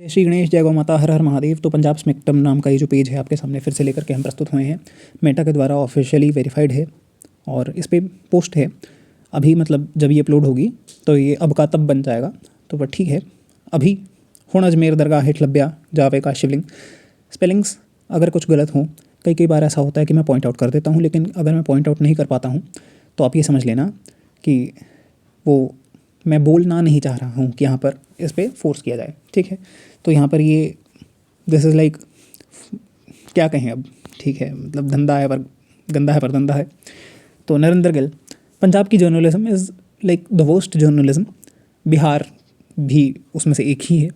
जय श्री गणेश, जय गौ माता, हर हर महादेव। तो पंजाब स्पेक्ट्रम नाम का ये जो पेज है आपके सामने फिर से लेकर के हम प्रस्तुत हुए हैं। मेटा के द्वारा ऑफिशियली वेरीफाइड है और इस पे पोस्ट है। अभी मतलब जब ये अपलोड होगी तो ये अब का तब बन जाएगा। तो वह ठीक है। अभी हुण अजमेर दरगाह हेठ लभ्या जावे का शिवलिंग। स्पेलिंग्स अगर कुछ गलत हों, कई बार ऐसा होता है कि मैं पॉइंट आउट कर देता हूँ, लेकिन अगर मैं पॉइंट आउट नहीं कर पाता हूँ तो आप ये समझ लेना कि वो मैं बोलना नहीं चाह रहा हूँ कि यहाँ पर इस पर फोर्स किया जाए। ठीक है। तो यहाँ पर ये दिस इज़ लाइक क्या कहें अब, ठीक है, मतलब धंधा है पर गंदा है पर धंधा है। तो नरेंद्र गिल, पंजाब की journalism is like the worst journalism. Bihar भी उसमें से एक ही है।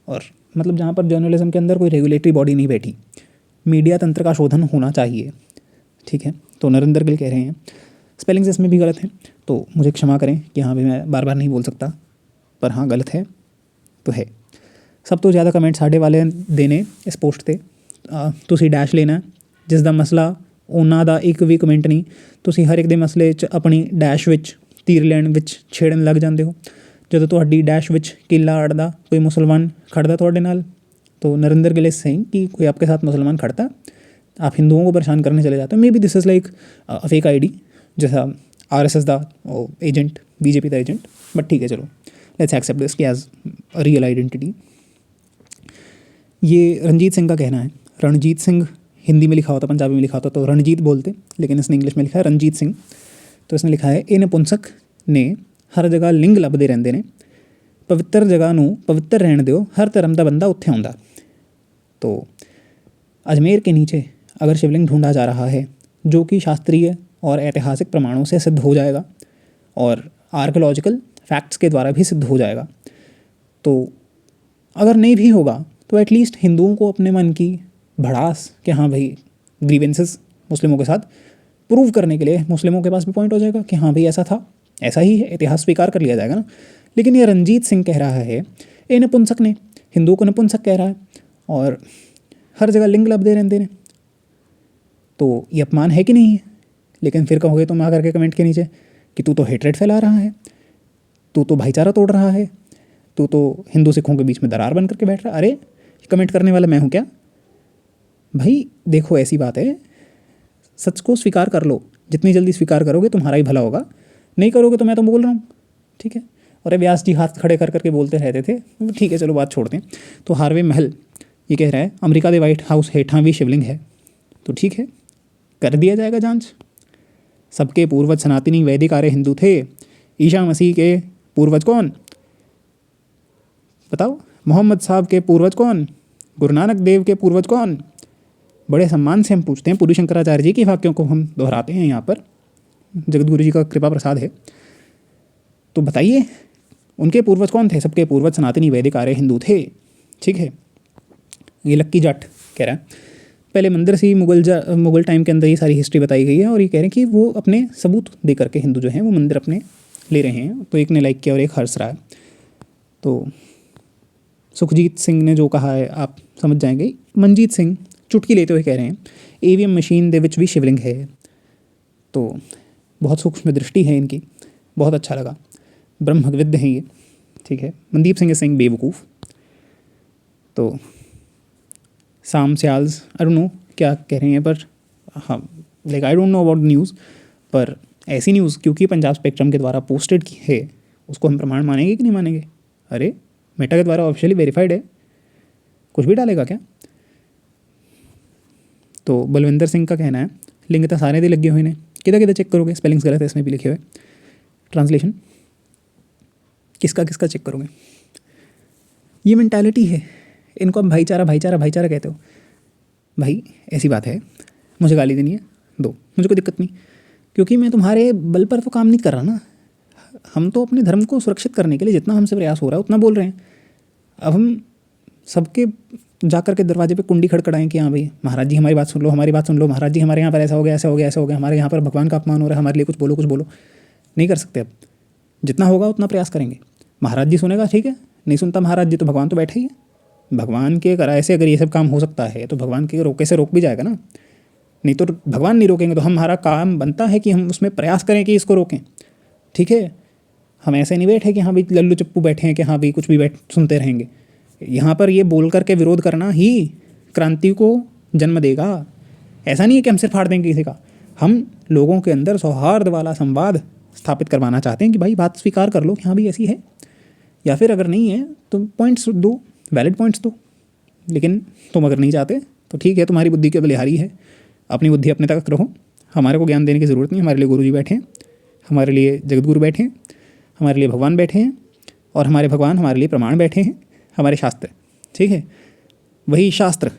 और मतलब जहाँ पर जर्नलिज्म के अंदर कोई रेगुलेटरी बॉडी नहीं बैठी, मीडिया तंत्र का शोधन होना चाहिए। ठीक है। तो नरेंद्र गिल कह रहे हैं स्पेलिंग्स इसमें भी गलत हैं, तो मुझे क्षमा करें कि हाँ भी मैं बार बार नहीं बोल सकता, पर हाँ गलत है तो है। सब तो ज़्यादा कमेंट साढ़े वाले देने इस पोस्ट ਤੇ ਤੁਸੀਂ ਡੈਸ਼ ਲੈਣਾ ਜਿਸ ਦਾ ਮਸਲਾ ਉਹਨਾਂ ਦਾ ਇੱਕ ਵੀ ਕਮੈਂਟ ਨਹੀਂ। ਤੁਸੀਂ ਹਰ ਇੱਕ ਦੇ ਮਸਲੇ 'ਚ ਆਪਣੀ ਡੈਸ਼ ਵਿੱਚ ਤੀਰ ਲੈਣ ਵਿੱਚ ਛੇੜਨ ਲੱਗ ਜਾਂਦੇ ਹੋ। ਜਦੋਂ ਤੁਹਾਡੀ ਡੈਸ਼ ਵਿੱਚ ਕਿੱਲਾ ਅੜਦਾ ਕੋਈ ਮੁਸਲਮਾਨ ਖੜਦਾ ਤੁਹਾਡੇ ਨਾਲ, तो नरेंद्र गिल सिंह कि कोई आपके साथ मुसलमान खड़ता, आप हिंदुओं को परेशान करने चले जाते हो। Maybe this is like fake ID, जैसा RSS दा एजेंट, BJP दा एजेंट। बट ठीक है, चलो let's accept this as a real identity. ये रणजीत सिंह का कहना है। रणजीत सिंह हिंदी में लिखा होता, पंजाबी में लिखा होता तो रणजीत बोलते, लेकिन इसने इंग्लिश में लिखा है रणजीत सिंह। तो इसने लिखा है ਇਹ ਨਪੁੰਸਕ ਨੇ हर जगह लिंग ਲੱਭਦੇ ਰਹਿੰਦੇ ਨੇ, पवित्र जगह ਨੂੰ पवित्र रहने ਦਿਓ, हर धर्म का बंदा उत्थे आउंदा। तो अजमेर के नीचे अगर शिवलिंग ढूंढा जा रहा है जो कि शास्त्रीय और ऐतिहासिक प्रमाणों से सिद्ध हो जाएगा और आर्कोलॉजिकल फैक्ट्स के द्वारा भी सिद्ध हो जाएगा, तो अगर नहीं भी होगा तो एटलीस्ट हिंदुओं को अपने मन की भड़ास कि हाँ भाई ग्रीवेंसेस मुस्लिमों के साथ प्रूव करने के लिए मुस्लिमों के पास भी पॉइंट हो जाएगा कि हाँ भाई ऐसा था, ऐसा ही है, इतिहास स्वीकार कर लिया जाएगा ना। लेकिन ये रणजीत सिंह कह रहा है, ये नपुंसक ने हिंदुओं को नपुंसक कह रहा है और हर जगह लिंग लभदे रहंदे ने, तो ये अपमान है कि नहीं है। लेकिन फिर कहोगे तुम आकर के कमेंट के नीचे कि तू तो हेट्रेड फैला रहा है, तू तो भाईचारा तोड़ रहा है, तू तो हिंदू सिखों के बीच में दरार बन करके बैठ रहा। अरे कमेंट करने वाला मैं हूँ क्या भाई? देखो ऐसी बात है, सच को स्वीकार कर लो, जितनी जल्दी स्वीकार करोगे तुम्हारा ही भला होगा, नहीं करोगे तो मैं तो बोल रहा हूँ। ठीक है। और व्यास जी हाथ खड़े कर करके बोलते रहते थे, ठीक है चलो बात छोड़ते हैं। तो हार्वे महल ये कह रहा है अमेरिका के वाइट हाउस हेठा भी शिवलिंग है, तो ठीक है कर दिया जाएगा जांच। सबके पूर्वज सनातनी वैदिक आर्य हिंदू थे। ईसा मसीह के पूर्वज कौन बताओ? मोहम्मद साहब के पूर्वज कौन? गुरु नानक देव के पूर्वज कौन? बड़े सम्मान से हम पूछते हैं। पूरी शंकराचार्य जी के वाक्यों को हम दोहराते हैं यहाँ पर, जगत गुरु जी का कृपा प्रसाद है। तो बताइए उनके पूर्वज कौन थे? सबके पूर्वज सनातनी वैदिक आर्य हिंदू थे। ठीक है। ये लक्की जाट कह रहा है पहले मंदिर से ही मुगल टाइम के अंदर ये सारी हिस्ट्री बताई गई है, और ये कह रहे हैं कि वो अपने सबूत दे करके हिंदू जो हैं वो मंदिर अपने ले रहे हैं। तो एक ने लाइक किया और एक हर्ष रहा है। तो सुखजीत सिंह ने जो कहा है आप समझ जाएंगे। मनजीत सिंह चुटकी लेते हुए कह रहे हैं EVM मशीन दे विच भी शिवलिंग है। तो बहुत सूक्ष्म दृष्टि है इनकी, बहुत अच्छा लगा। ब्रह्मविद्य हैं ये। ठीक है। मनदीप सिंह बेवकूफ़। तो साम स्याल्स आई डोंट नो क्या कह रहे हैं, पर हाँ like I don't know about news, पर ऐसी न्यूज़ क्योंकि पंजाब स्पेक्ट्रम के द्वारा पोस्टेड की है उसको हम प्रमाण मानेंगे कि नहीं मानेंगे? अरे मेटा के द्वारा ऑफिशियली वेरीफाइड है, कुछ भी डालेगा क्या? तो बलविंदर सिंह का कहना है लिंग तो सारे दे लगे हुए ने, किदा चेक करोगे? स्पेलिंग्स गलत है इसमें भी लिखे हुए। ट्रांसलेशन किसका किसका चेक करोगे? ये मेंटालिटी है इनको। हम भाईचारा भाईचारा भाईचारा कहते हो भाई, ऐसी बात है मुझे गाली देनी है दो, मुझे कोई दिक्कत नहीं, क्योंकि मैं तुम्हारे बल पर तो काम नहीं कर रहा ना। हम तो अपने धर्म को सुरक्षित करने के लिए जितना हमसे प्रयास हो रहा है उतना बोल रहे हैं। अब हम सबके जा कर के दरवाजे पे कुंडी खड़खड़ाएं कि हाँ भाई महाराज जी हमारी बात सुन लो, हमारी बात सुन लो, महाराज जी हमारे यहाँ पर ऐसा हो गया, ऐसा हो गया, ऐसा हो गया, हमारे यहाँ पर भगवान का अपमान हो रहा है, हमारे लिए कुछ बोलो, कुछ बोलो। नहीं कर सकते। अब जितना होगा उतना प्रयास करेंगे। महाराज जी सुनेगा ठीक है, नहीं सुनता महाराज जी तो भगवान तो बैठा ही है। भगवान के ऐसे अगर ये सब काम हो सकता है तो भगवान के रोके से रोक भी जाएगा ना। नहीं तो भगवान नहीं रोकेंगे तो हमारा काम बनता है कि हम उसमें प्रयास करें कि इसको रोकें। ठीक है। हम ऐसे नहीं बैठे कि हाँ भाई लल्लू चप्पू बैठे हैं कि हाँ भाई कुछ भी सुनते रहेंगे। यहाँ पर ये बोल करके विरोध करना ही क्रांति को जन्म देगा। ऐसा नहीं है कि हम सिर फाड़ देंगे किसी का, हम लोगों के अंदर सौहार्द वाला संवाद स्थापित करवाना चाहते हैं कि भाई बात स्वीकार कर लो कि हाँ भी ऐसी है, या फिर अगर नहीं है तो पॉइंट्स दो, वैलिड पॉइंट्स दो। लेकिन तुम अगर नहीं चाहते तो ठीक है, तुम्हारी बुद्धि के बलिहारी है, अपनी बुद्धि अपने तक रखो। हमारे को ज्ञान देने की ज़रूरत नहीं, हमारे लिए गुरु जी बैठे हैं, हमारे लिए जगतगुरु बैठे हैं, हमारे लिए भगवान बैठे हैं, और हमारे भगवान हमारे लिए प्रमाण बैठे हैं, हमारे शास्त्र। ठीक है, वही शास्त्र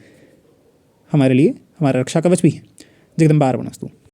हमारे लिए हमारा रक्षा कवच भी है। जगदम्बा अर्पणमस्तु।